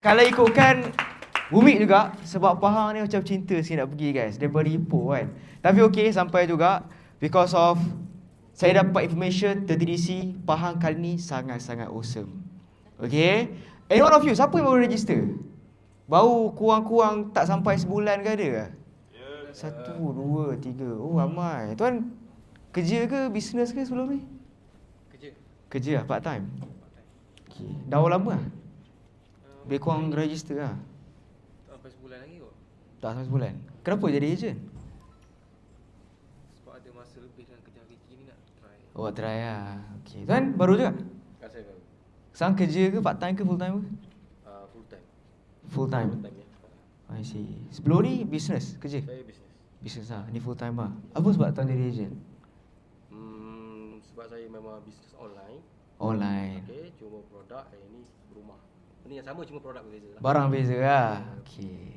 Kalau ikutkan Bumi juga, sebab Pahang ni macam cinta sikit nak pergi guys, daripada Ipoh kan. Tapi okey, sampai juga. Because of saya dapat information TDC Pahang kali ni sangat-sangat awesome. Okay. Any one of you, siapa yang baru register? Baru kurang-kurang tak sampai sebulan ke ada? Satu, dua, tiga. Oh ramai. Tuan kerja ke bisnes ke sebelum ni? Kerja lah, part time? Okay. Dah lama lah? Lebih kurang register lah? Tak sampai sebulan lagi kot. Tak sampai sebulan. Kenapa jadi ejen? Sebab ada masa lebih dengan kerja Ricky ni nak try. Oh try lah. Okay. Tuan baru juga? Saya baru. Sekarang kerja ke part time ke full time ke? Full time. Full time? Full time ya. I see. Sebelum ni business kerja? Saya bisnes. Business lah. Ni full time lah. Apa sebab tuan jadi ejen? Sebab saya memang bisnes online. Online. Okey, cuma produk ini rumah. Benda yang sama cuma produk berbeza lah. Barang beza lah. Okay.